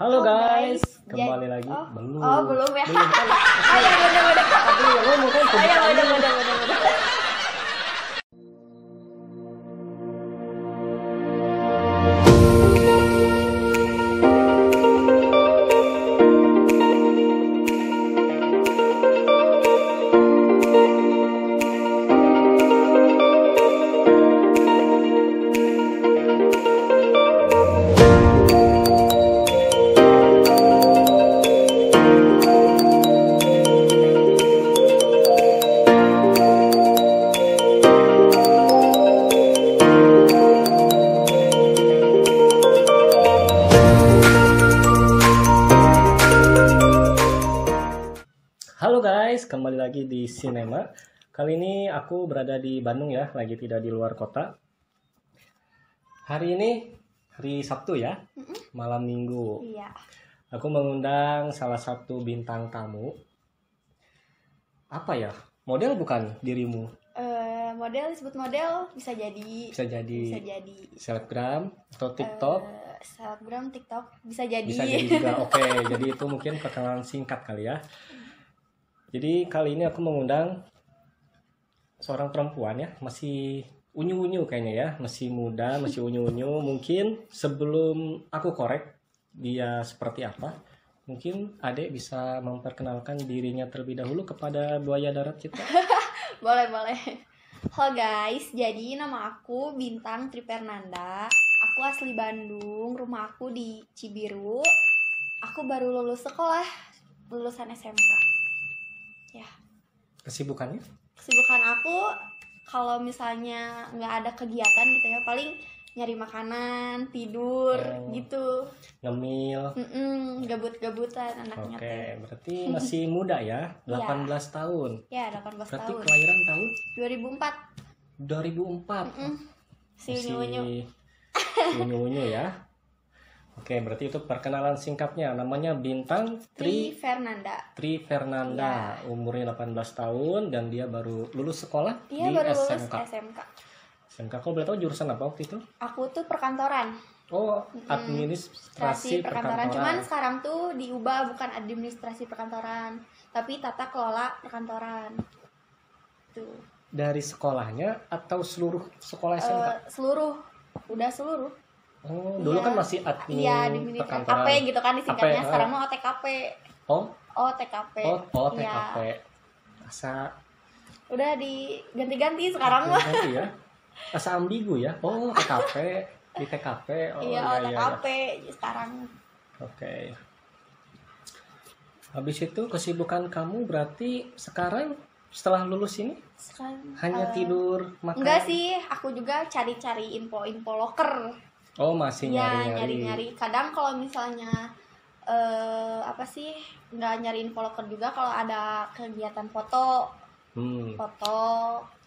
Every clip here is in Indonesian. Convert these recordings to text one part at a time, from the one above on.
Halo guys, Jadi- kembali lagi. oh. Belum. Oh, belum ya. Belum kali. Oh ya udah. Tapi yang ngomong kan Oh ya kebukaan. udah. Halo guys, kembali lagi di Cinema. Kali ini aku berada di Bandung ya, lagi tidak di luar kota. Hari ini hari Sabtu ya, malam Minggu. Iya. Aku mengundang salah satu bintang tamu. Apa ya? Model bukan dirimu? Model disebut model bisa jadi. Bisa jadi Bisa jadi. selebgram atau TikTok. Selebgram, TikTok bisa jadi. Bisa jadi juga. Oke, jadi itu mungkin perkenalan singkat kali ya. Jadi kali ini aku mengundang seorang perempuan ya, masih unyu-unyu kayaknya ya, masih muda, masih unyu-unyu. Mungkin sebelum aku korek dia seperti apa, mungkin Adek bisa memperkenalkan dirinya terlebih dahulu kepada buaya darat kita. Boleh. Halo guys, jadi nama aku Bintang Trifernanda. Aku asli Bandung, rumah aku di Cibiru. Aku baru lulus sekolah, lulusan SMK. Ya, Kesibukannya? kesibukan aku kalau misalnya nggak ada kegiatan gitu ya, paling nyari makanan, tidur gitu. Ngemil. Gabut-gabutan anaknya Oke, teh. berarti masih muda ya, 18 tahun. Ya, 18 Berarti tahun. kelahiran tahun 2004. 2004. Si Masih unyu-unyu. unyu-unyu ya. Oke, berarti itu perkenalan singkatnya. Namanya Bintang Trifernanda. Trifernanda. Umurnya 18 tahun dan dia baru lulus sekolah Iya, di baru lulus SMK. SMK. SMK, kok boleh tahu jurusan apa waktu itu? Aku tuh perkantoran. Oh, administrasi perkantoran. Cuman sekarang tuh diubah, bukan administrasi perkantoran, tapi tata kelola perkantoran. Tuh. Dari sekolahnya atau seluruh sekolah SMK? Udah seluruh. Oh, dulu Iya. kan masih admin Iya, di perkantoran. AP gitu kan disingkatnya. AP, Sekarang mau OTKP. Oh, OTKP. TKP. Iya. Asa Udah diganti-ganti sekarang mah. ganti ya. Asa ambigu ya. Oh, TKP, di TKP. Oh, Iya, OTKP sekarang. Oke. Habis itu kesibukan kamu berarti sekarang setelah lulus ini Sekarang hanya tidur, makan? enggak sih, aku juga cari-cari info-info loker. Oh, masih Ya, nyari-nyari. nyari-nyari. Kadang kalau misalnya apa sih, nggak nyari info loker juga kalau ada kegiatan foto,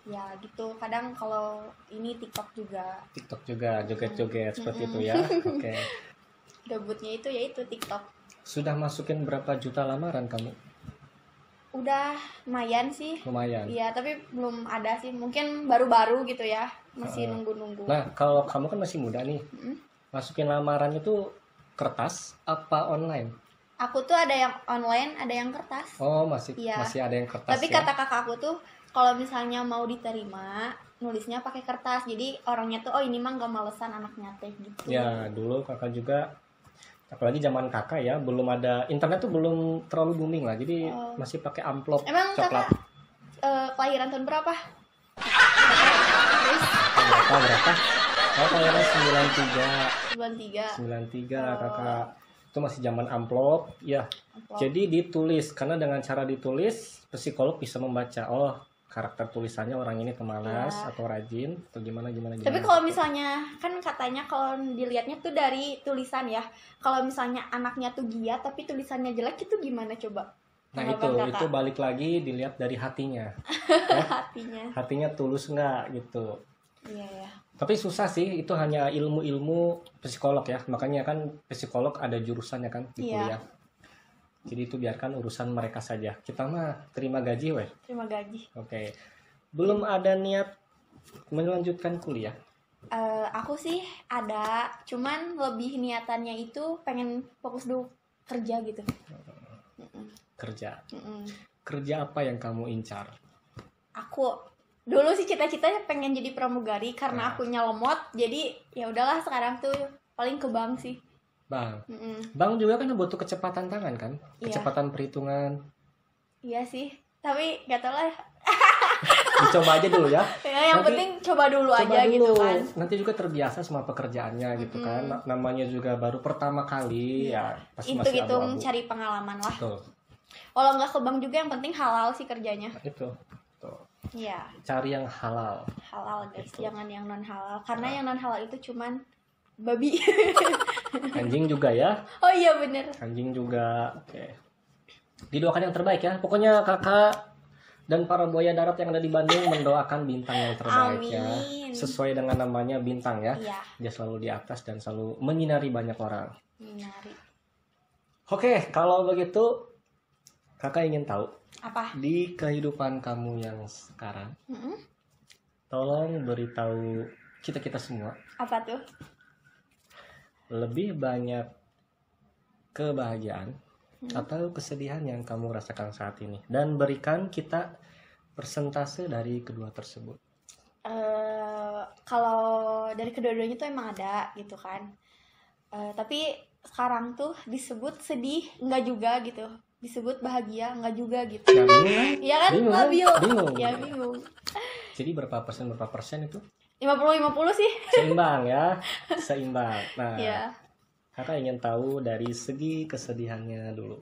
ya gitu. Kadang kalau ini TikTok juga. TikTok juga, joget-joget seperti itu ya. Oke. Gabutnya itu yaitu TikTok. Sudah masukin berapa juta lamaran kamu? Udah lumayan sih. Lumayan. Iya, tapi belum ada sih. Mungkin baru-baru gitu ya. Masih nunggu-nunggu. Nah, kalau kamu kan masih muda nih. Mm. Masukin lamaran itu kertas apa online? Aku tuh ada yang online, ada yang kertas. Oh, masih Iya. masih ada yang kertas Tapi ya. kata kakakku tuh kalau misalnya mau diterima nulisnya pakai kertas. Jadi orangnya tuh ini mah gak malesan anaknya teh gitu. Ya, dulu kakak juga, apalagi zaman kakak ya, belum ada internet tuh belum terlalu booming lah. Jadi masih pakai amplop Emang coklat. kakak kelahiran tahun berapa? Berapa? Oh, kelahiran 93. 93. Kakak. Itu masih zaman amplop. Ya. Amplop. Jadi ditulis, karena dengan cara ditulis psikolog bisa membaca. Oh, karakter tulisannya orang ini pemalas Iya. atau rajin atau gimana. Tapi kalau misalnya kan katanya kalau dilihatnya tuh dari tulisan ya. Kalau misalnya anaknya tuh giat tapi tulisannya jelek itu gimana coba? Nah, itu balik lagi dilihat dari hatinya. Hatinya. Hatinya tulus nggak gitu. Iya ya. Tapi susah sih, itu hanya ilmu-ilmu psikolog ya. Makanya kan psikolog ada jurusannya kan di Iya. kuliah. Jadi itu biarkan urusan mereka saja. Kita mah terima gaji weh. Terima gaji. Oke. Belum ada niat melanjutkan kuliah. Aku sih ada, cuman lebih niatannya itu pengen fokus dulu kerja gitu. Kerja. Mm-mm. Kerja apa yang kamu incar? Aku dulu sih cita-citanya pengen jadi pramugari karena Nah. akunya lemot, jadi ya udahlah sekarang tuh paling ke bank sih. Bang. Mm-mm. Bang juga kan butuh kecepatan tangan kan? Iya. Kecepatan perhitungan. Iya sih, tapi gak tau lah. Dicoba aja dulu ya. Ya, yang Nanti penting coba dulu Coba aja dulu. gitu kan. Nanti juga terbiasa sama pekerjaannya gitu kan. Namanya juga baru pertama kali ya pasti masih Hitung-hitung abu-abu. cari pengalaman lah. Betul. Kalau nggak ke bank juga yang penting halal sih kerjanya. Itu. Tuh. Iya, Cari yang halal. halal guys, Betul. jangan yang non halal. Karena yang non halal itu cuman babi. Anjing juga ya. Oh iya bener. Anjing juga. Oke. Didoakan yang terbaik ya. Pokoknya kakak dan para buaya darat yang ada di Bandung mendoakan Bintang yang terbaik ya. Amin. Sesuai dengan namanya Bintang ya. Iya, Dia selalu di atas dan selalu menyinari banyak orang. nyari. Oke, kalau begitu kakak ingin tahu Apa? di kehidupan kamu yang sekarang, Mm-mm. tolong beritahu kita semua Apa tuh? lebih banyak kebahagiaan atau kesedihan yang kamu rasakan saat ini dan berikan kita persentase dari kedua tersebut. Kalau dari kedua-duanya tuh emang ada gitu kan. Tapi sekarang tuh disebut sedih enggak juga gitu. Disebut bahagia enggak juga gitu. Ya, bingung kan? Iya kan? Bingung. Labil. Bingung. Ya bingung. Jadi berapa persen itu? 50-50 sih. Seimbang ya, seimbang. Nah, Iya. kakak ingin tahu dari segi kesedihannya dulu.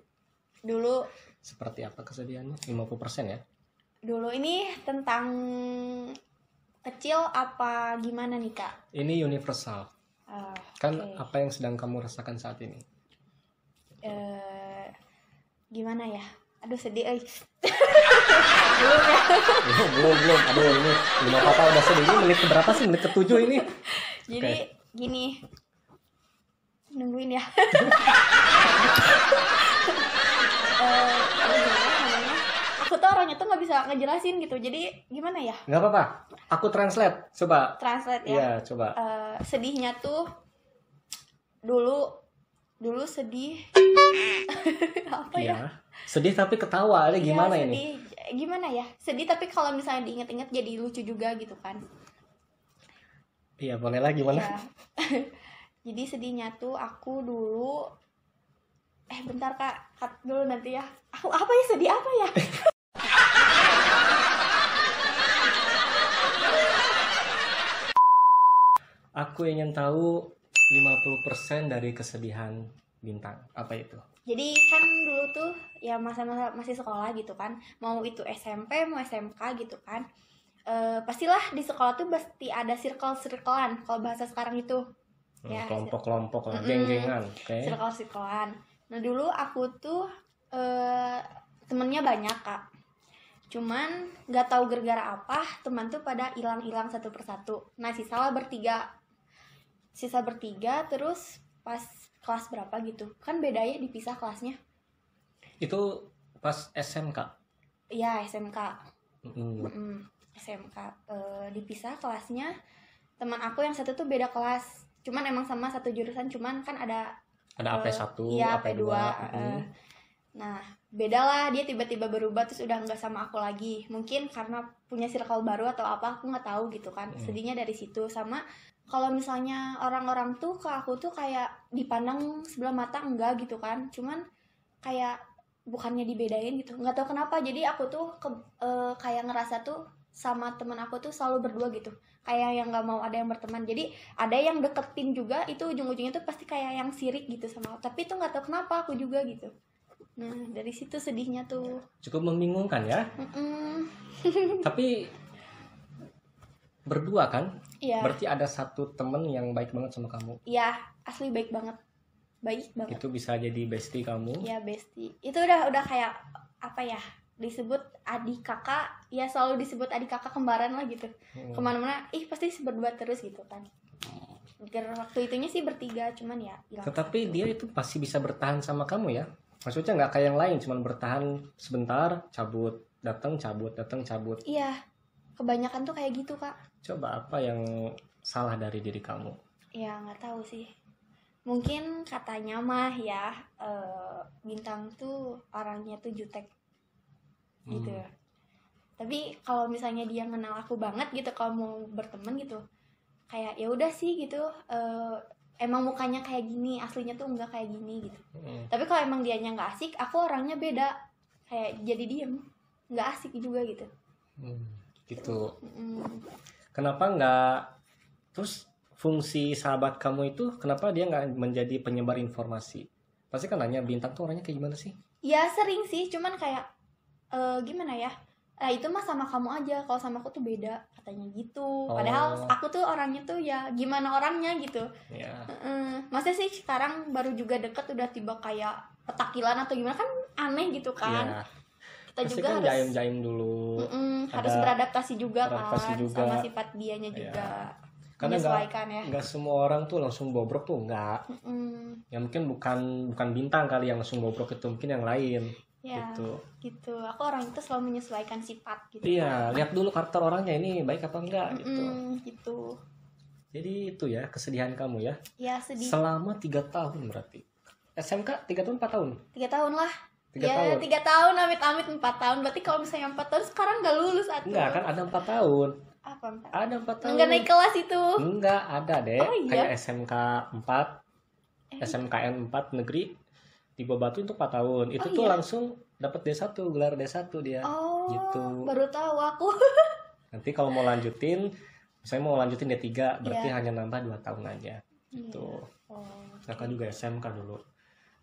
Dulu Seperti apa kesedihannya? 50% ya? dulu ini tentang kecil apa gimana nih, Kak? Ini universal. Kan Oke. apa yang sedang kamu rasakan saat ini? Gimana ya? Aduh sedih. Belum. Aduh ini lima papa udah sedih. Ini menit keberapa sih? Menit ke-7 ini. Jadi gini, nungguin ya. Aduh, gimana namanya? Aku tuh orangnya tuh nggak bisa ngejelasin gitu. Jadi gimana ya? Nggak apa-apa. Aku translate. Coba. Translate ya. Iya, coba. Sedihnya tuh dulu sedih. Apa ya? Iya. Sedih tapi ketawa. Ini gimana Iya, ini? sedih. Gimana ya? Sedih tapi kalau misalnya diinget-inget jadi lucu juga gitu kan. Iya, boleh lah gimana? Ya. Jadi sedihnya tuh aku dulu bentar Kak, cut dulu nanti ya. Aku apa ya, sedih apa ya? Aku ingin tahu 50% dari kesedihan Bintang. Apa itu? Jadi kan dulu tuh ya masa-masa masih sekolah gitu kan. Mau itu SMP, mau SMK gitu kan. Pastilah di sekolah tuh pasti ada circle-circlean kalau bahasa sekarang itu. Ya, Kelompok-kelompok lah, geng-gengan. Oke. circle-circlean. Nah dulu aku tuh temennya banyak Kak. Cuman nggak tahu gara-gara apa teman tuh pada hilang-hilang satu persatu. Nah sisa bertiga terus pas kelas berapa gitu kan bedanya dipisah kelasnya. Itu pas SMK. Iya SMK. SMK dipisah kelasnya. Teman aku yang satu tuh beda kelas, cuman emang sama satu jurusan, cuman kan ada AP1, iya, AP2. Nah beda lah, dia tiba-tiba berubah terus udah nggak sama aku lagi, mungkin karena punya circle baru atau apa aku nggak tahu gitu kan. Sedihnya dari situ. Sama kalau misalnya orang-orang tuh ke aku tuh kayak dipandang sebelah mata enggak gitu kan, cuman kayak bukannya dibedain gitu, nggak tahu kenapa. Jadi aku tuh kayak ngerasa tuh sama teman aku tuh selalu berdua gitu, kayak yang nggak mau ada yang berteman. Jadi ada yang deketin juga, itu ujung-ujungnya tuh pasti kayak yang sirik gitu sama aku, tapi itu nggak tahu kenapa aku juga gitu. Nah dari situ sedihnya tuh. Cukup membingungkan ya. Tapi berdua kan? Iya. Berarti ada satu temen yang baik banget sama kamu. Iya asli baik banget. Itu bisa jadi bestie kamu. Iya bestie. Itu udah kayak apa ya, disebut adik kakak, ya selalu disebut adik kakak kembaran lah gitu. Kemana-mana pasti berdua terus gitu kan. Waktu itunya sih bertiga, cuman ya hilang. Tetapi dia itu pasti bisa bertahan sama kamu ya. Maksudnya nggak kayak yang lain, cuman bertahan sebentar, cabut, datang cabut. Iya kebanyakan tuh kayak gitu Kak. Coba apa yang salah dari diri kamu? Ya nggak tahu sih. Mungkin katanya mah ya Bintang tuh orangnya tuh jutek gitu. Tapi kalau misalnya dia kenal aku banget gitu, kalau mau berteman gitu, kayak ya udah sih gitu. Emang mukanya kayak gini, aslinya tuh enggak kayak gini gitu. Tapi kalau emang dianya nggak asik, aku orangnya beda, kayak jadi diem, nggak asik juga gitu. Gitu. Kenapa nggak? Terus fungsi sahabat kamu itu kenapa dia nggak menjadi penyebar informasi? Pasti kan nanya, Bintang tuh orangnya kayak gimana sih? Ya sering sih, cuman kayak gimana ya? Itu mah sama kamu aja, kalau sama aku tuh beda katanya gitu. Padahal aku tuh orangnya tuh ya gimana orangnya gitu. Ya. Masa sih sekarang baru juga deket udah tiba kayak petakilan atau gimana, kan aneh gitu kan. Ya. Kita Pasti juga kan harus jaim-jaim dulu. harus beradaptasi juga beradaptasi kan juga. sama sifat dianya juga. Karena Menyesuaikan ya. nggak semua orang tuh langsung bobrok tuh, nggak. Ya mungkin bukan Bintang kali yang langsung bobrok, itu mungkin yang lain. Ya, gitu. Aku orang itu selalu menyesuaikan sifat gitu. Iya, lihat dulu karakter orangnya ini baik apa enggak gitu. Gitu. Jadi itu ya kesedihan kamu ya. Ya sedih. Selama 3 tahun berarti. SMK 3 tahun 4 tahun? 3 tahun lah. 3 ya, tahun. 3 tahun, amit-amit 4 tahun. Berarti kalau misalnya 4 tahun sekarang nggak lulus atuh. Enggak kan, ada 4 tahun. Apa 4? Ada 4 tahun. Enggak naik kelas itu. Enggak, ada deh. Oh, iya? Kayak SMK 4, SMKN 4 negeri di Batu itu 4 tahun. Itu tuh langsung dapat D1, gelar D1 dia. Oh, gitu. Baru tahu aku. Nanti kalau mau lanjutin, misalnya mau lanjutin D3, berarti hanya nambah 2 tahun aja. Gitu. Kakak juga SMK dulu.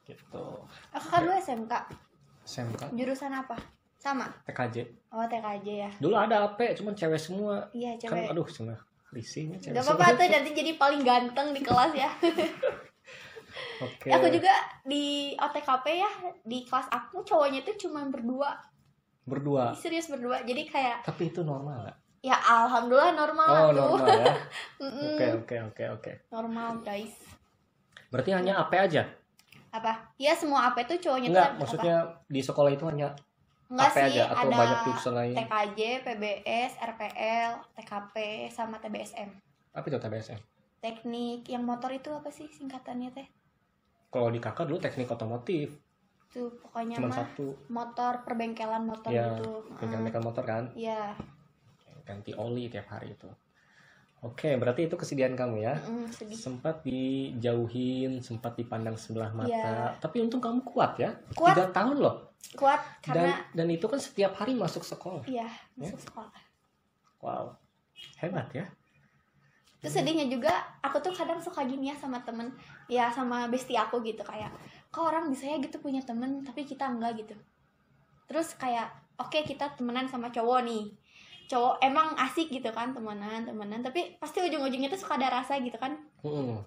Gitu. Aku kan dulu SMK. SMK. Jurusan apa? Sama? TKJ. Oh, TKJ ya. Dulu ada AP, cuman cewek semua. Iya, Kan cewek. aduh, cuma risihnya cewek. Gak apa-apa tuh, nanti jadi paling ganteng di kelas ya. Oke. Aku juga di OTKP ya, di kelas aku cowoknya itu cuma berdua. Berdua. Serius berdua. Jadi kayak Tapi itu normal gak? ya alhamdulillah normal Oh, tuh. normal ya. Oke. Normal, guys. Berarti hanya AP aja? Apa? Ya semua AP tuh cowoknya Enggak, tuh maksudnya di sekolah itu hanya enggak AP sih, aja atau ada banyak jurusan lain? TKJ, PBS, RPL, TKP, sama TBSM. Apa itu TBSM? Teknik yang motor itu apa sih singkatannya teh? Kalau di kakak dulu teknik otomotif. Tuh pokoknya Cuma mah satu. motor, perbengkelan motor Ya, gitu. bengkel motor kan? Iya. Ganti oli tiap hari itu. Oke, berarti itu kesedihan kamu ya. Sedih. Sempat dijauhin, sempat dipandang sebelah mata. Iya. Tapi untung kamu kuat ya. Kuat. 3 tahun loh. Kuat karena Dan itu kan setiap hari masuk sekolah. iya, masuk sekolah. Wow. Hebat ya. Terus sedihnya juga aku tuh kadang suka gini ya sama temen, ya sama bestie aku gitu, kayak kok orang bisa ya gitu punya temen tapi kita enggak gitu. Terus kayak oke, kita temenan sama cowok nih, cowok emang asik gitu kan, temenan tapi pasti ujung-ujungnya tuh suka ada rasa gitu kan.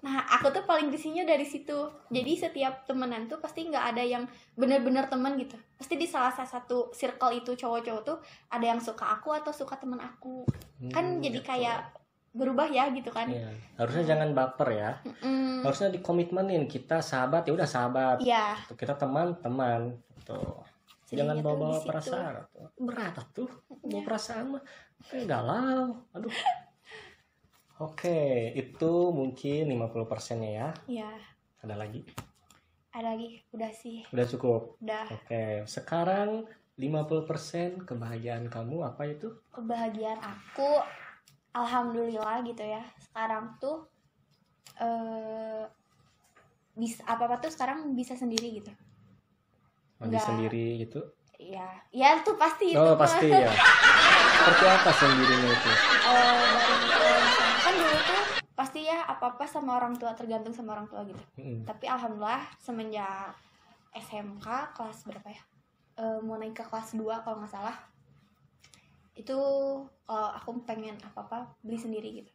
Nah aku tuh paling risihnya dari situ. Jadi setiap temenan tuh pasti nggak ada yang bener-bener temen gitu, pasti di salah satu circle itu cowok-cowok tuh ada yang suka aku atau suka temen aku. Kan jadi gitu. kayak berubah ya gitu kan. Iya. Harusnya jangan baper ya. Harusnya dikomitmenin, kita sahabat ya udah sahabat. Iya. Kita teman. Tuh. Jangan Sedihnya tuh bawa di situ. perasaan. Berat tuh. Bawa perasaan mah kayak galau. Aduh. Oke, itu mungkin 50%-nya ya. Iya. Ada lagi? Ada lagi, udah sih. Udah cukup. Udah. Oke, sekarang 50% kebahagiaan kamu apa itu? Kebahagiaan aku alhamdulillah gitu ya. Sekarang tuh bisa apa-apa tuh sekarang bisa sendiri gitu. Mandi Nggak. sendiri gitu? Iya. Ya tuh pasti itu. Oh, mah. pasti ya. Seperti apa sendirinya itu? Kan dulu tuh pasti ya apa-apa sama orang tua, tergantung sama orang tua gitu. Tapi alhamdulillah semenjak SMK kelas berapa ya? Mau naik ke kelas 2 kalau nggak salah. Itu aku pengen apa-apa beli sendiri gitu.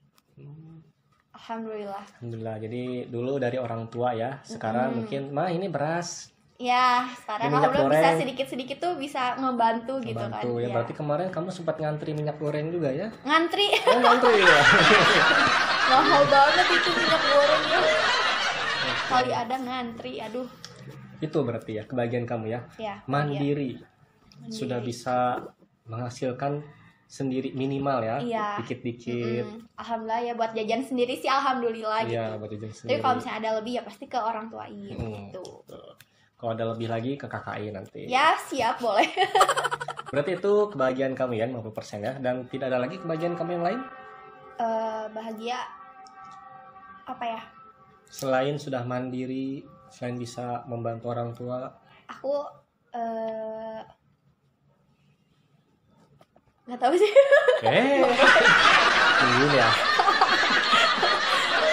Alhamdulillah. Alhamdulillah. Jadi dulu dari orang tua ya. Sekarang mungkin mah ini beras. Ya, sekarang Minyak alhamdulillah bisa goreng. sedikit-sedikit tuh bisa ngebantu gitu kan. Bantu ya. Berarti kemarin kamu sempat ngantri minyak goreng juga ya? Ngantri. Oh, ngantri ya. Mahal banget itu minyak goreng ya. Kali ada ngantri, aduh. Itu berarti ya kebahagiaan kamu ya. Ya. Mandiri. Sudah bisa menghasilkan sendiri minimal ya, Iya. dikit-dikit. Alhamdulillah ya, buat jajan sendiri sih alhamdulillah gitu. Iya, buat jajan Tapi sendiri. kalau misalnya ada lebih ya pasti ke orang tuain gitu. Betul. Kalau ada lebih lagi ke KKI nanti. Ya siap, boleh. Berarti itu kebahagiaan kamu ya 50% ya, dan tidak ada lagi kebahagiaan kamu yang lain Bahagia apa ya? selain sudah mandiri, selain bisa membantu orang tua. Aku nggak tahu sih. Tungguin ya.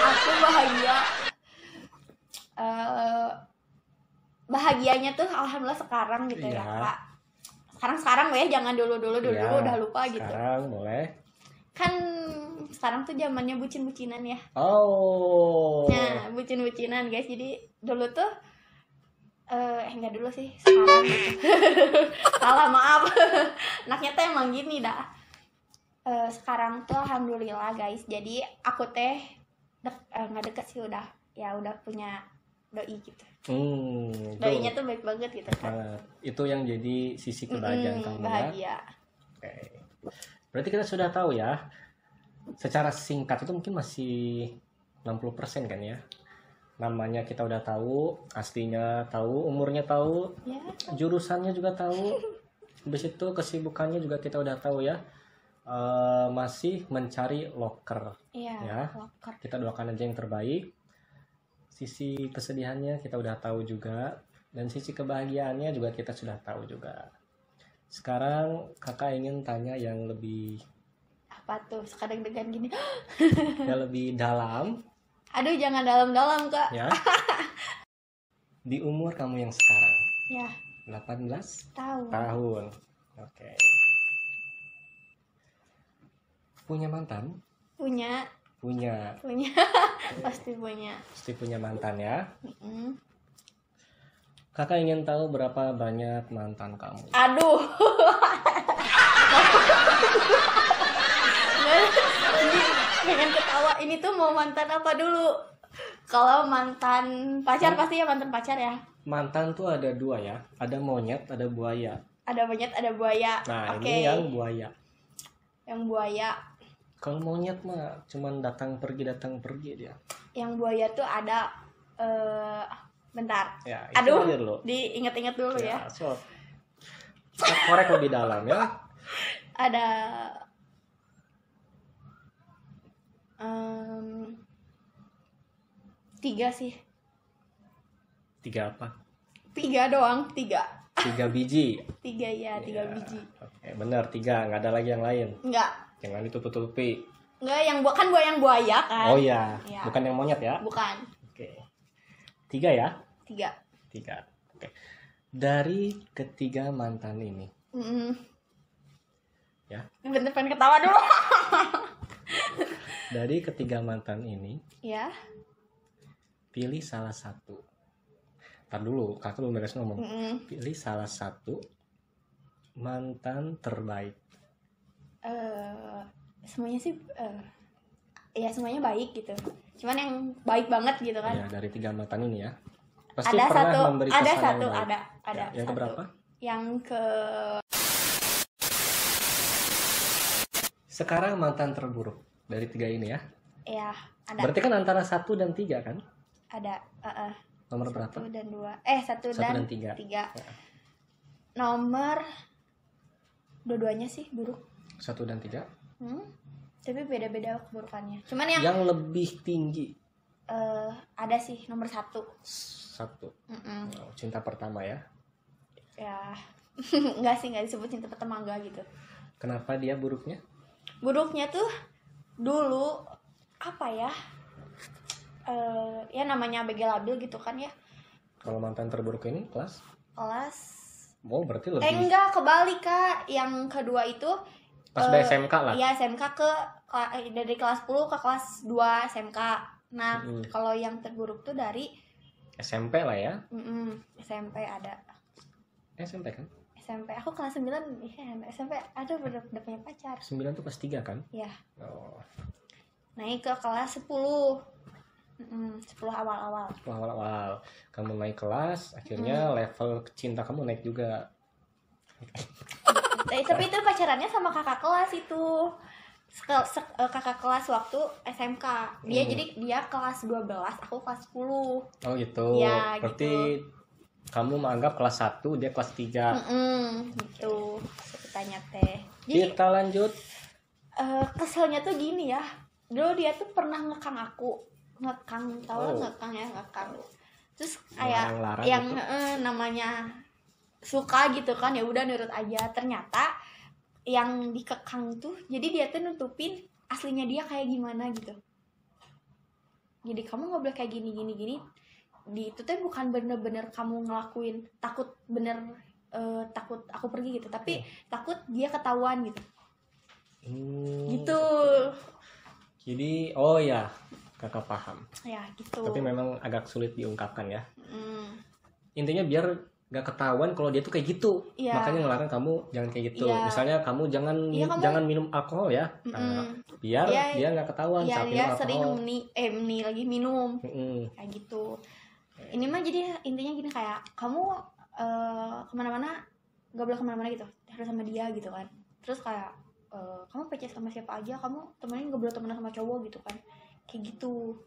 Aku bahagia. Bahagianya tuh alhamdulillah sekarang gitu ya, Iya. Kak. Sekarang ya, jangan dulu Ya, udah lupa gitu. Sekarang boleh. Kan sekarang tuh zamannya bucin-bucinan ya. Oh. Nah, bucin-bucinan guys. Jadi dulu tuh enggak dulu sih, sekarang gitu. Salah, maaf. Anaknya tuh emang gini dah. Sekarang tuh alhamdulillah guys. Jadi aku teh nggak deket sih, udah punya doi gitu. Doinya tuh baik banget gitu kan. Banget. Itu yang jadi sisi kebahagiaan kamu ya. Bahagia. Oke. Berarti kita sudah tahu ya. Secara singkat itu mungkin masih 60% kan ya. Namanya kita udah tahu, aslinya tahu, umurnya tahu, Ya. jurusannya juga tahu. Habis itu kesibukannya juga kita udah tahu ya. Masih mencari loker. Iya. Ya. Loker. Kita doakan aja yang terbaik. Sisi kesedihannya kita udah tahu juga, dan sisi kebahagiaannya juga kita sudah tahu juga. Sekarang kakak ingin tanya yang lebih Apa tuh? Sekarang deg-degan gini. yang lebih dalam Aduh, jangan dalam-dalam, Kak. ya. Di umur kamu yang sekarang Ya, 18 tahu. tahun. Oke. Punya mantan? Punya. Pasti punya. Pasti punya mantan ya. Mm-mm. Kakak ingin tahu berapa banyak mantan kamu. Aduh. Ini pengen ketawa. Ini tuh mau mantan apa dulu? Kalau mantan pacar pasti ya mantan pacar ya. Mantan tuh ada dua ya. Ada monyet, ada buaya. Ada monyet, ada buaya. Nah, Oke. ini yang buaya. Yang buaya. Kalau monyet mah cuman datang pergi dia. Yang buaya tuh ada bentar. Ya, itu Aduh, aja dulu. diingat-ingat dulu ya. So, korek lebih dalam ya. Ada tiga sih. Tiga apa? Tiga doang, tiga. 3 biji. Tiga ya, tiga Ya, biji. Oke, benar 3, nggak ada lagi yang lain. Enggak. Jangan ditutup-tutupi. Enggak, yang kan buaya yang buaya kan? Oh iya, Iya. bukan yang monyet ya. Bukan. Oke. 3 ya? Tiga. 3. Oke. Dari ketiga mantan ini, Mm-mm. ya. Bener pengen ketawa dulu. Dari ketiga mantan ini, Ya. pilih salah satu. Ntar dulu, kakak belum beres ngomong. Mm-mm. Pilih salah satu mantan terbaik. Semuanya sih ya semuanya baik gitu. Cuman yang baik banget gitu kan. Ya, dari 3 mantan ini ya. Pasti Ada pernah satu, memberi ada kesan satu, yang baik. ada Ya, yang satu. keberapa? Yang ke Sekarang mantan terburuk dari 3 ini ya. ya ada. Berarti kan antara 1 dan 3 kan? Ada Nomor berapa? 1 dan 2. 1 1 dan dan 3. 3. Nomor dua-duanya sih buruk. 1 dan 3. Tapi beda-beda keburukannya. Cuman yang Yang lebih tinggi. ada sih nomor 1. 1. Mm-mm. Oh, cinta pertama ya. Ya enggak sih, enggak disebut cinta pertama, enggak gitu. Kenapa dia buruknya? Buruknya tuh dulu apa ya? Ya namanya ABG labil gitu kan ya. Kalau mantan terburuk ini kelas? Kelas Oh, berarti lebih enggak, kebalik Kak. Yang kedua itu pas udah SMK lah. Iya, SMK dari kelas 10 ke kelas 2 SMK. Nah, kalau yang terburuk tuh dari SMP lah ya. SMP ada. SMP kan? SMP aku kelas 9 ya, SMP ada udah punya pacar. 9 tuh kelas 3 kan? Ya. Oh. Naik ke kelas 10. 10 awal-awal. Awal-awal kamu naik kelas, akhirnya level cinta kamu naik juga. Tapi itu pacarannya sama kakak kelas itu. Kakak kelas waktu SMK. Jadi dia kelas 12, aku kelas 10. Oh gitu. Ya, berarti gitu. kamu menganggap kelas 1, dia kelas 3. Gitu. Ceritanya teh. Jadi Kita lanjut. keselnya tuh gini ya. Dulu dia tuh pernah ngekang aku. Tahu Oh. ngekang ya, ngekang. Terus kayak Larang-larang yang gitu. namanya suka gitu kan, ya udah nurut aja. Ternyata yang dikekang tuh jadi dia tuh nutupin aslinya dia kayak gimana gitu. Jadi kamu nggak boleh kayak gini di itu tuh bukan bener-bener kamu ngelakuin takut takut aku pergi gitu, tapi takut dia ketahuan gitu. Gitu Jadi oh ya, kakak paham. ya gitu. Tapi memang agak sulit diungkapkan ya. Intinya biar gak ketahuan kalau dia tuh kayak gitu. Iya. Makanya ngelarang kamu jangan kayak gitu. Iya. Misalnya kamu jangan Iya, kamu- jangan minum alkohol ya. Nah, biar dia nggak ketahuan Iya, saat dia minum sering alkohol. lagi minum Mm-mm. kayak gitu. Ini mah jadi intinya gini, kayak kamu kemana-mana gak boleh kemana-mana gitu, harus sama dia gitu kan. Terus kayak kamu PC sama siapa aja, kamu temenin gak boleh temenan sama cowok gitu kan, kayak gitu.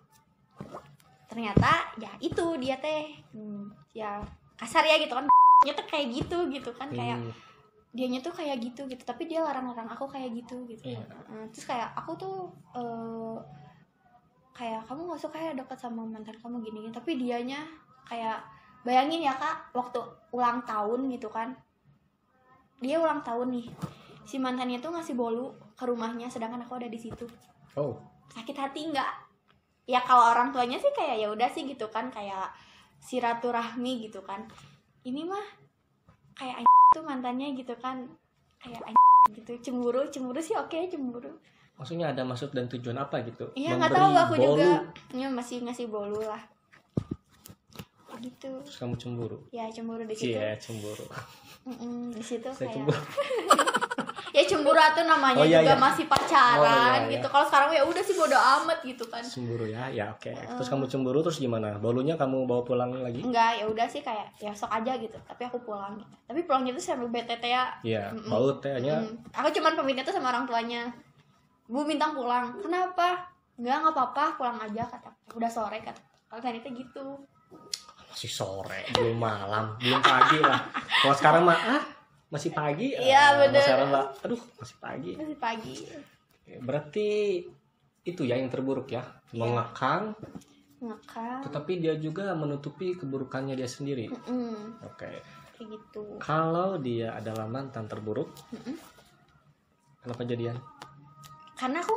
Ternyata ya itu dia teh ya kasar ya gitu kan, ternyata kayak gitu kan, kayak dianya tuh kayak gitu tapi dia larang-larang aku kayak gitu. Iya. Terus kayak aku tuh kayak kamu nggak suka ya deket sama mantan kamu gini, tapi dianya kayak bayangin ya Kak, waktu ulang tahun gitu kan, dia ulang tahun nih, si mantannya tuh ngasih bolu ke rumahnya sedangkan aku ada di situ. Oh. Sakit hati nggak? Ya kalau orang tuanya sih kayak ya udah sih gitu kan, kayak silaturahmi gitu kan. Ini mah kayak tuh mantannya gitu kan, kayak gitu, cemburu sih oke, cemburu. Maksudnya ada maksud dan tujuan apa gitu? Iya nggak Memberi tahu aku bolu, juga. Ya masih ngasih bolu lah. Gitu. terus kamu cemburu. Ya cemburu di situ. Iya, cemburu. Di situ Saya kayak. cemburu. Ya cemburu tuh namanya Oh, iya, juga iya. masih pacaran Oh, iya, gitu. iya. Kalau sekarang ya udah sih bodo amat gitu kan. Cemburu ya. Ya oke. Terus kamu cemburu terus gimana? Bolunya kamu bawa pulang lagi? Enggak, ya udah sih kayak ya sok aja gitu. Tapi aku pulang gitu. Tapi pulangnya tuh sambil BTT ya. Iya, baut tehnya. Aku cuman pamitnya tuh sama orang tuanya. Bu Bintang pulang. Kenapa? Enggak apa-apa, pulang aja kata. Udah sore kata. Kalau tadi tuh gitu. Masih sore, belum malam, belum pagi lah. Kalau sekarang mah masih pagi. Iya, bener. Sekarang mah aduh, masih pagi. Masih pagi. Berarti itu ya yang terburuk ya. Mengekang, Ngekang. tetapi dia juga menutupi keburukannya dia sendiri. Oke. Kayak gitu. Kalau dia adalah mantan terburuk, kenapa jadian? Karena aku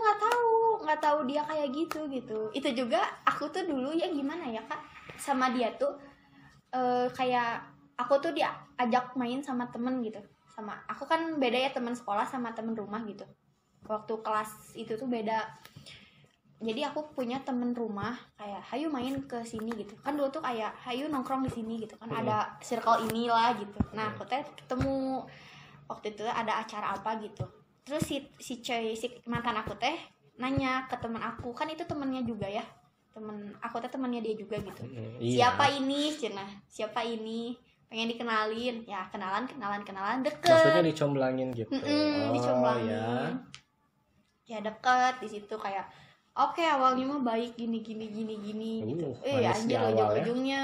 nggak tahu dia kayak gitu. Itu juga aku tuh dulu ya gimana ya Kak, sama dia tuh kayak aku tuh diajak main sama temen gitu. Sama aku kan beda ya, teman sekolah sama temen rumah gitu. Waktu kelas itu tuh beda. Jadi aku punya temen rumah kayak hayu main ke sini gitu. Kan dulu tuh kayak hayu nongkrong di sini gitu kan, ada circle inilah gitu. Nah, aku teh ketemu waktu itu ada acara apa gitu. Terus si mantan aku teh nanya ke teman aku, kan itu temennya juga ya, temen aku teh temannya dia juga gitu. Iya. Siapa ini Cina, siapa ini, pengen dikenalin ya, kenalan deket. Maksudnya dicomblangin gitu. Dicomblangin. Ya deket di situ kayak oke, awalnya mah baik gini gitu. Manis di Anjir awal ya. ujung-ujungnya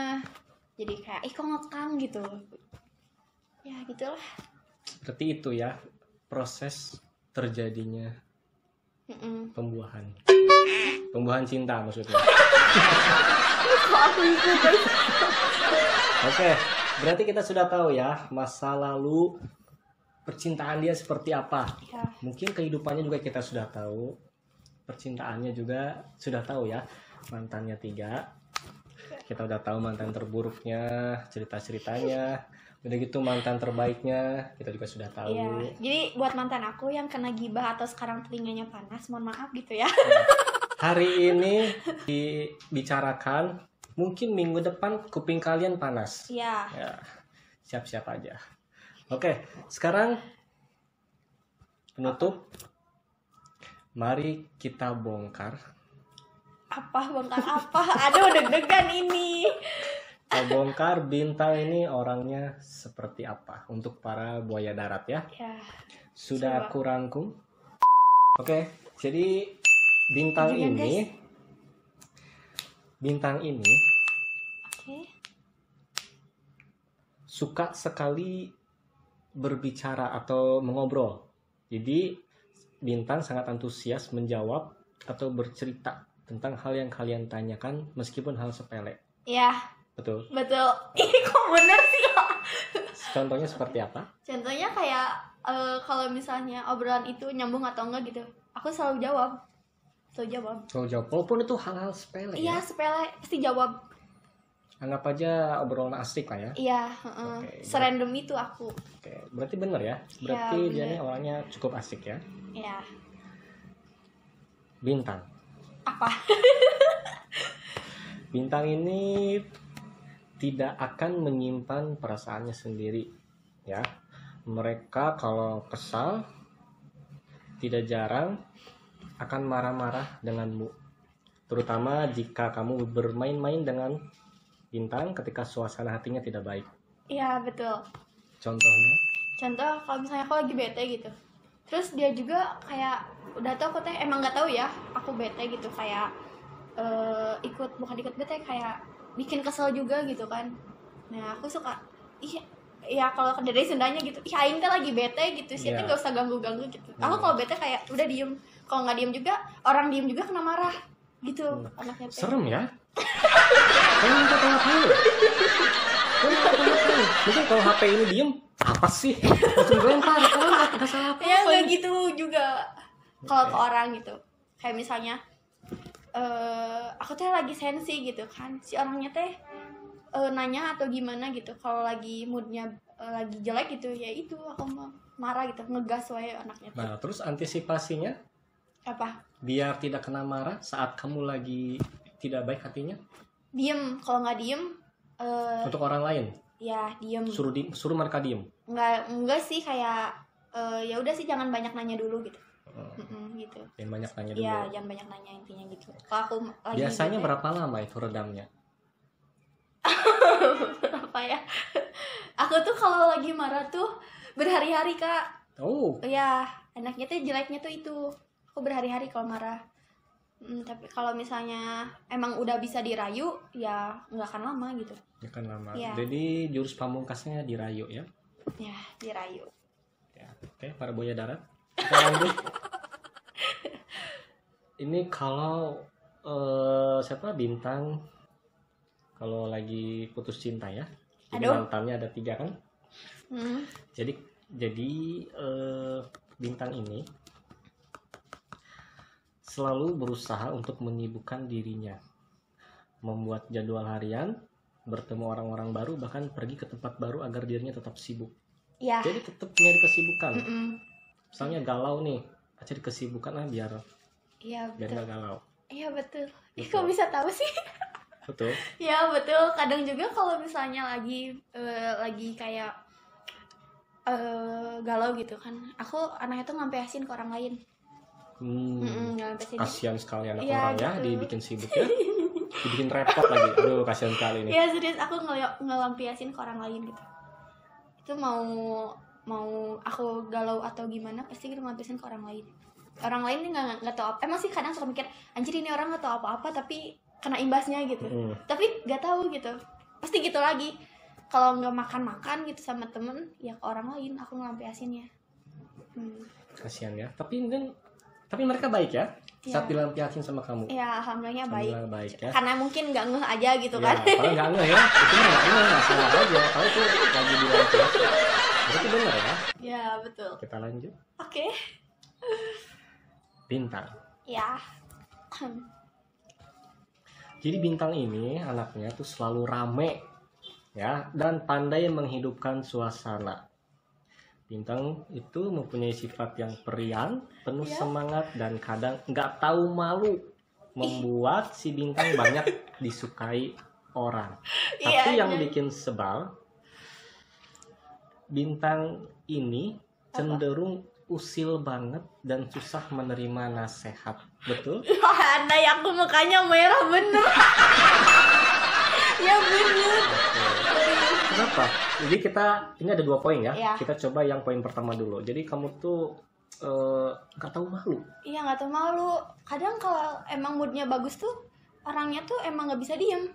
jadi kayak kok ngekang gitu. Ya gitulah. Berarti itu ya proses terjadinya pembuahan cinta maksudnya. Oke, berarti kita sudah tahu ya masa lalu percintaan dia seperti apa. Ya. Mungkin kehidupannya juga kita sudah tahu, percintaannya juga sudah tahu ya. Mantannya 3, kita udah tahu mantan terburuknya, cerita-ceritanya. Udah gitu mantan terbaiknya kita juga sudah tahu. Iya. Jadi buat mantan aku yang kena gibah atau sekarang telinganya panas, mohon maaf gitu ya. Hari ini dibicarakan, mungkin minggu depan kuping kalian panas. Iya. Ya, siap-siap aja. Oke, sekarang penutup. Mari kita bongkar. Apa bongkar apa? Aduh deg-degan ini. Kau bongkar Bintang ini orangnya seperti apa untuk para buaya darat ya. Ya. Sudah Coba. aku rangkum. Oke, jadi Bintang Jangan, ini guys. Bintang ini Oke. suka sekali berbicara atau mengobrol. Jadi Bintang sangat antusias menjawab atau bercerita tentang hal yang kalian tanyakan meskipun hal sepele. Ya, Betul. betul. Ih, kok bener sih? Contohnya seperti apa? Contohnya kayak kalau misalnya obrolan itu nyambung atau enggak gitu, aku selalu jawab. Kalau jawab, walaupun itu hal-hal sepele Iya, ya. sepele pasti jawab. Anggap aja obrolan asik lah ya. Iya, Oke. serandom itu aku. Oke, berarti bener ya. Berarti Ya, dia bener. ini orangnya cukup asik ya. Ya. Bintang. Apa? Bintang ini tidak akan menyimpan perasaannya sendiri ya. Mereka kalau kesal tidak jarang akan marah-marah denganmu. Terutama jika kamu bermain-main dengan Bintang ketika suasana hatinya tidak baik. Iya, betul. Contohnya, Contoh kalau misalnya aku lagi bete gitu. Terus dia juga kayak udah tau aku teh emang nggak tahu ya, aku bete gitu kayak bukan ikut bete kayak bikin kesel juga gitu kan. Nah, aku suka ya kalau dari Sundanya gitu. Ih, aing teh lagi bete gitu. Sih Iya. nggak usah ganggu-ganggu gitu. Aku kalau bete kayak udah diem. Kalau nggak diem juga, orang diem juga kena marah gitu anaknya teh. serem ya. Kamu minta tanggapan. Mungkin kalau HP ini diem, apa sih? Langsung lempar, kalau nggak salah apa. Ya nggak gitu juga kalau Oke. ke orang gitu. Kayak misalnya aku teh lagi sensi gitu kan, si orangnya teh nanya atau gimana gitu. Kalau lagi moodnya lagi jelek gitu, ya itu aku marah gitu, ngegas wae anaknya teh. Nah, terus antisipasinya Apa? biar tidak kena marah saat kamu lagi tidak baik hatinya Diem. Kalau nggak diem untuk orang lain, ya diem. suruh mereka diem. Enggak sih kayak ya udah sih jangan banyak nanya dulu gitu. Gitu. Jangan banyak tanya dulu. Iya, jangan banyak nanya intinya gitu. Kalau aku lagi Biasanya bete, berapa lama itu redamnya? apa ya? Aku tuh kalau lagi marah tuh berhari-hari, Kak. Oh, Ya, enaknya tuh jeleknya tuh itu. Aku berhari-hari kalau marah. Tapi kalau misalnya emang udah bisa dirayu, ya nggak akan lama gitu. ya kan lama. Iya. Jadi jurus pamungkasnya dirayu ya. Ya, dirayu. Ya, oke, para buaya darat. Kita lanjut. Ini kalau siapa Bintang kalau lagi putus cinta ya. Jadi Aduh. mantannya ada 3 kan. Hmm. Jadi Bintang ini selalu berusaha untuk menyibukkan dirinya, membuat jadwal harian, bertemu orang-orang baru, bahkan pergi ke tempat baru agar dirinya tetap sibuk. Ya. Jadi tetap nyari kesibukan. Mm-mm. Misalnya galau nih, cari kesibukan lah biar Iya, betul. nggak galau. Iya, betul. Ih, Betul. kok bisa tahu sih? Betul. Ya, betul. Kadang juga kalau misalnya lagi kayak galau gitu kan. Aku anaknya tuh ngampeasin ke orang lain. Ngampeasin. Kasihan sekali anak Iya, orang ya, gitu. dibikin sibuk ya, dibikin repot lagi. Aduh, kasihan sekali nih. Iya, serius aku ngelampiasin ke orang lain gitu. Itu mau aku galau atau gimana pasti gitu ngelampiasin ke orang lain. Orang lain nih nggak tahu apa. Emang sih kadang suka mikir anjir ini orang nggak tahu apa-apa tapi kena imbasnya gitu. Tapi nggak tahu gitu. Pasti gitu lagi. Kalau nggak makan gitu sama temen ya ke orang lain aku ngelampiasinnya. Kasihan ya. Tapi mereka baik ya. Iya. Saat dilampiasin sama kamu. Ya alhamdulillah baik. Alhamdulillah baik ya. Karena mungkin nggak ngeh aja gitu Ya, kan. kalau nggak ngeh ya, itu mah nggak ngeh, nggak salah aja. Kalau itu lagi dilampiasin, berarti benar ya. Ya betul. Kita lanjut. Oke. Bintang. Ya. Jadi Bintang ini anaknya tuh selalu rame ya dan pandai menghidupkan suasana. Bintang itu mempunyai sifat yang periang, penuh Ya. semangat dan kadang nggak tahu malu, membuat si Bintang banyak disukai orang. Tapi Iya, yang iya. bikin sebal, Bintang ini cenderung usil banget dan susah menerima nasihat. Betul? Anda aku mukanya merah bener. Ya bener. Kenapa? Jadi ini ada 2 poin ya. Iya. Kita coba yang poin pertama dulu. Jadi kamu tuh nggak tahu malu. Iya nggak tahu malu. Kadang kalau emang moodnya bagus tuh orangnya tuh emang nggak bisa diem,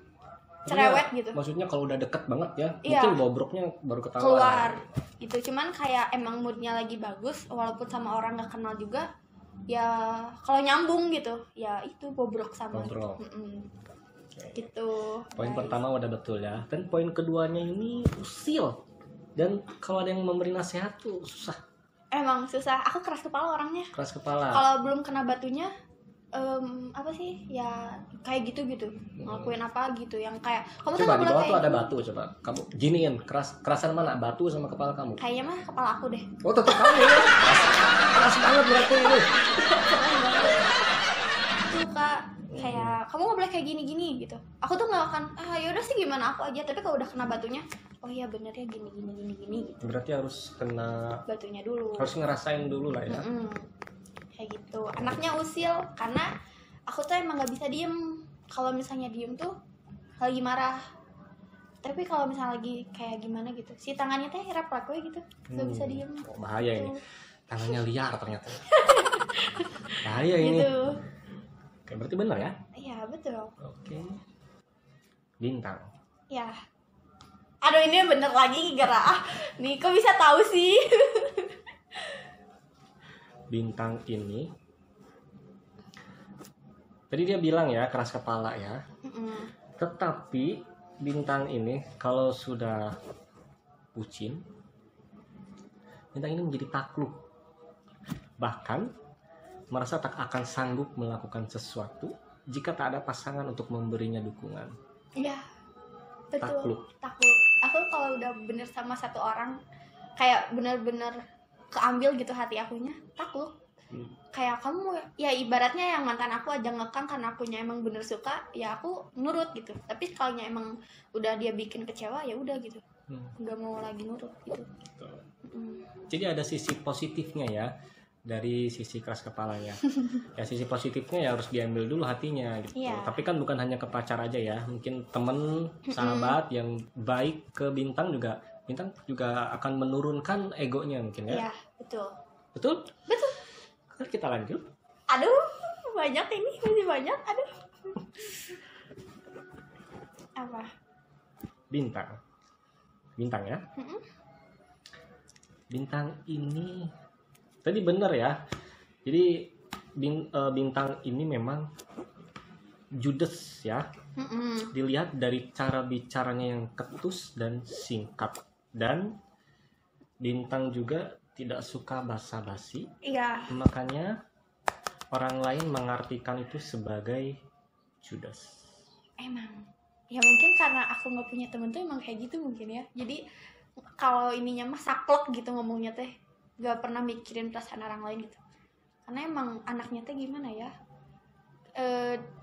cerewet Iya, gitu. Maksudnya kalau udah deket banget ya, Iya. mungkin bobroknya baru ketahuan. Keluar gitu. Cuman kayak emang moodnya lagi bagus, walaupun sama orang nggak kenal juga, ya kalau nyambung gitu, ya itu bobrok sama. Bobrok. Gitu. Gitu. Poin Guys. pertama udah betul ya. Dan poin keduanya ini usil. Dan kalau ada yang memberi nasihat tuh susah, Emang susah. Aku keras kepala orangnya. keras kepala. Kalau belum kena batunya, apa sih? Ya kayak gitu ngelakuin apa gitu yang kayak kamu tuh Coba nggak di boleh bawah kayak tuh ada gini. batu, coba kamu giniin, kerasan mana, batu sama kepala kamu? Kayaknya mah kepala aku deh. Oh, tetap kamu ya. Keras banget berarti ini. Tuh kak, kayak kamu nggak boleh kayak gini gitu. Aku tuh nggak akan yaudah sih gimana aku aja. Tapi kalau udah kena batunya, oh iya bener ya gini gitu. Berarti harus kena, Batunya dulu. harus ngerasain dulu lah ya. Kayak gitu. Anaknya usil karena aku tuh emang nggak bisa diem. Kalau misalnya diem tuh lagi marah. Tapi kalau misalnya lagi kayak gimana gitu, si tangannya teh refleks we gitu, nggak bisa diem. Oh, bahaya ini. Tuh. Tangannya liar ternyata. Bahaya ini. Gitu. Oke, berarti benar ya? Iya betul. Oke. Bintang. Ya. Aduh ini bener lagi gara nih kok bisa tahu sih? Bintang ini tadi dia bilang ya keras kepala ya. Tetapi bintang ini kalau sudah bucin, bintang ini menjadi takluk. Bahkan merasa tak akan sanggup melakukan sesuatu jika tak ada pasangan untuk memberinya dukungan. Iya. Betul. Takluk. Aku kalau udah bener sama satu orang kayak bener-bener keambil gitu hati akunya, takluk. Kayak kamu ya ibaratnya yang mantan aku aja ngekang karena akunya emang bener suka, ya aku nurut gitu. Tapi kalau emang udah dia bikin kecewa ya udah gitu, nggak mau lagi nurut gitu. Jadi ada sisi positifnya ya dari sisi keras kepalanya. Ya sisi positifnya ya harus diambil dulu hatinya gitu. Iya. Tapi kan bukan hanya ke pacar aja ya, mungkin temen, sahabat yang baik ke bintang juga akan menurunkan egonya mungkin ya. Iya betul. Betul? Betul. Kita lanjut. Aduh banyak ini masih banyak. Aduh. Apa? Bintang ya. Bintang ini tadi bener ya. Jadi bintang ini memang judes ya. Dilihat dari cara bicaranya yang ketus dan singkat. Dan bintang juga tidak suka basa-basi. Iya. Makanya orang lain mengartikan itu sebagai judes. Emang. Ya mungkin karena aku nggak punya temen tuh emang kayak gitu mungkin ya. Jadi kalau ininya mah saklek gitu ngomongnya teh, nggak pernah mikirin perasaan orang lain gitu. Karena emang anaknya teh gimana ya?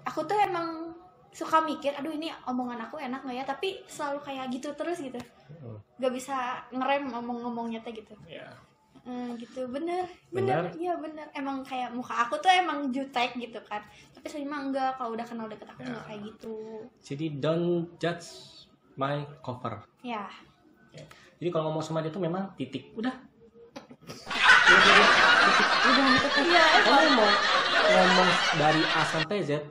Aku tuh emang suka mikir, aduh ini omongan aku enak nggak ya? Tapi selalu kayak gitu terus gitu. Gak bisa ngerem ngomong-ngomongnya teh gitu. Ya. Gitu bener iya bener emang kayak muka aku tuh emang jutek gitu kan, tapi selama enggak, kalau udah kenal deket aku enggak kayak gitu. Jadi don't judge my cover. Ya. Jadi kalau ngomong sama dia tuh memang titik udah Iya kamu mau ngomong dari A sampai Z,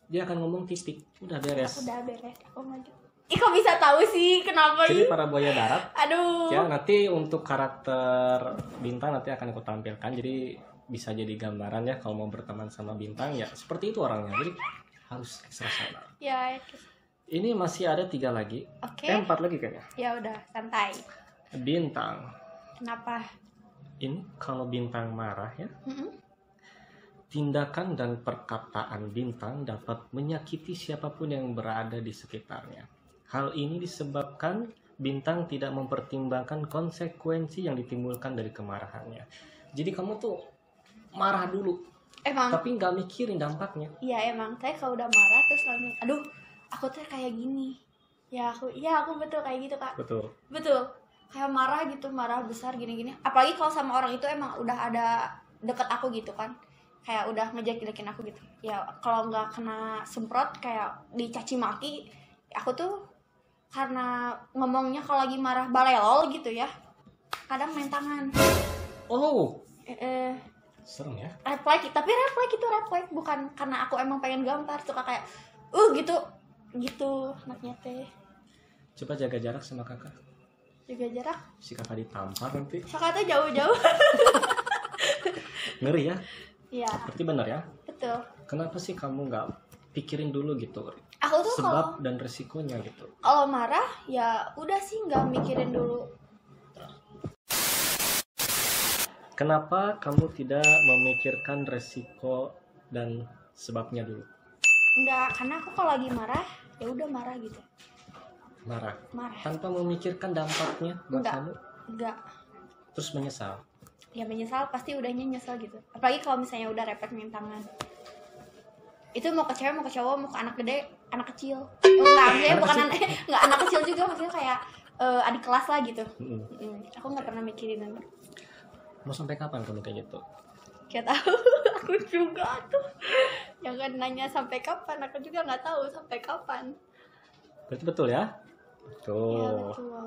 dia akan ngomong titik, udah beres. udah beres, aku maju. Ih kok bisa tahu sih kenapa Jadi nih? para buaya darat Aduh. ya, nanti untuk karakter bintang nanti akan aku tampilkan, jadi bisa jadi gambaran ya kalau mau berteman sama bintang ya seperti itu orangnya, jadi harus ekstra sabar. Ya. Ini masih ada 3 lagi. Oke. 4 lagi kayaknya. Ya udah santai. Bintang Kenapa? ini kalau bintang marah ya, tindakan dan perkataan bintang dapat menyakiti siapapun yang berada di sekitarnya. Hal ini disebabkan bintang tidak mempertimbangkan konsekuensi yang ditimbulkan dari kemarahannya. Jadi kamu tuh marah dulu, Emang. tapi nggak mikirin dampaknya. Iya emang. Saya kalau udah marah terus langsung, aduh, aku tuh kayak gini. Aku betul kayak gitu kak. Betul. Kayak marah gitu, marah besar gini-gini. Apalagi kalau sama orang itu emang udah ada deket aku gitu kan. Kayak udah ngejek-jekin aku gitu. Ya kalau nggak kena semprot kayak dicaci maki, Aku tuh karena ngomongnya kalau lagi marah balelol gitu ya, kadang main tangan. Oh, Eh, serem ya. refleks, tapi refleks itu refleks bukan karena aku emang pengen gampar, suka kayak gitu gitu anaknya teh. Coba jaga jarak sama kakak. Jaga jarak, Si kakak ditampar nanti. suka tuh jauh-jauh. Ngeri ya. Iya, Berarti benar ya. betul. Kenapa sih kamu nggak pikirin dulu gitu Aku tuh kalau sebab dan resikonya gitu? marah ya udah sih nggak mikirin dulu. Kenapa kamu tidak memikirkan resiko dan sebabnya dulu? Enggak, karena aku kalau lagi marah ya udah marah gitu. Marah Marah. tanpa memikirkan dampaknya buat Enggak. kamu, Enggak. terus menyesal. Ya menyesal, pasti udahnya nyesel gitu. Apalagi kalau misalnya udah refleks main tangan. Itu mau ke cewek, mau ke cowok, mau ke anak gede, anak kecil. Enggak, maksudnya Anak bukan kecil? enggak anak kecil juga, maksudnya kayak adik kelas lah gitu. Mm-mm. Aku nggak pernah mikirin itu. Mau sampai kapan kamu kayak gitu? Kayak tahu, aku juga tuh. Jangan nanya sampai kapan, aku juga nggak tahu sampai kapan. Berarti betul ya? Iya Betul. betul.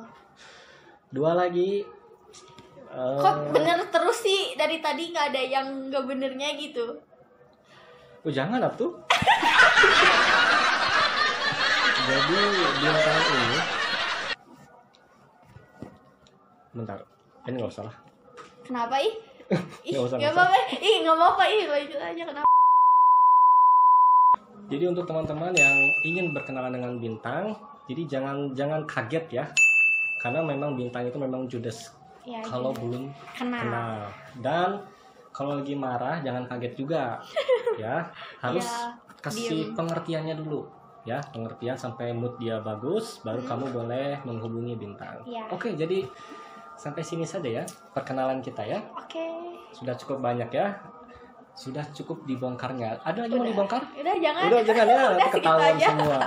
Dua lagi. Kok bener terus sih, dari tadi nggak ada yang nggak benernya gitu. Oh jangan atuh. Jadi bintang ini. Bentar. Ini nggak usah lah. Kenapa ih? Nggak usah, Nggak nggak usah. apa-apa, nggak apa-apa lanjut aja kenapa? Jadi untuk teman-teman yang ingin berkenalan dengan bintang, jadi jangan kaget ya. Karena memang bintang itu memang judes Ya, kalau gitu. belum Kenal. kenal. Dan kalau lagi marah jangan kaget juga. Ya, harus Ya, kasih diem. pengertiannya dulu. Ya, pengertian sampai mood dia bagus, baru kamu boleh menghubungi bintang. Ya. Oke, jadi sampai sini saja ya perkenalan kita ya. Oke. Sudah cukup banyak ya. Sudah cukup dibongkarnya. Ada lagi mau Udah. dibongkar? Udah jangan. Udah jangan ya, Udah, nanti segitu ketahuan aja. semua.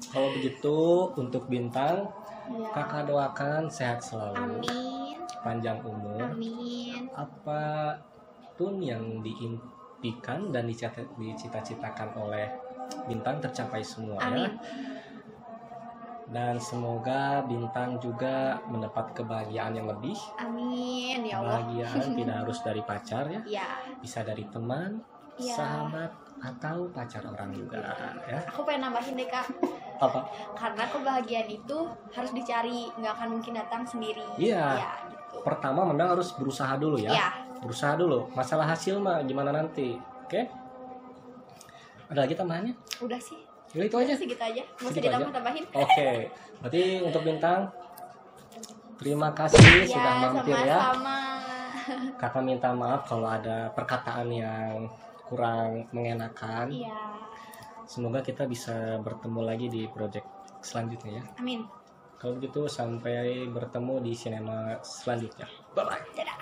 Kalau begitu untuk bintang, Ya. kakak doakan sehat selalu, Amin. panjang umur, Amin. apapun yang diimpikan dan dicita-citakan oleh bintang tercapai semua ya. Amin. Dan semoga bintang juga mendapat kebahagiaan yang lebih. Amin ya Allah. Kebahagiaan tidak harus dari pacar ya, Ya. bisa dari teman, Ya. sahabat, atau pacar orang juga ya. Aku pengen nambahin deh Kak. Apa? Karena kebahagiaan itu harus dicari, nggak akan mungkin datang sendiri. Iya. Ya, gitu. Pertama memang harus berusaha dulu ya. Ya. Berusaha dulu. Masalah hasil mah gimana nanti. Oke? Ada lagi tambahannya? Udah sih. Ya itu aja. Segitu aja. Nggak usah Segitu aja. ditambah-tambahin. Oke. Berarti untuk bintang, terima kasih sudah mampir ya. sama-sama. Kakak minta maaf kalau ada perkataan yang kurang mengenakan. Iya. Semoga kita bisa bertemu lagi di project selanjutnya ya. Amin. Kalau begitu sampai bertemu di sinema selanjutnya. Bye bye. Dadah.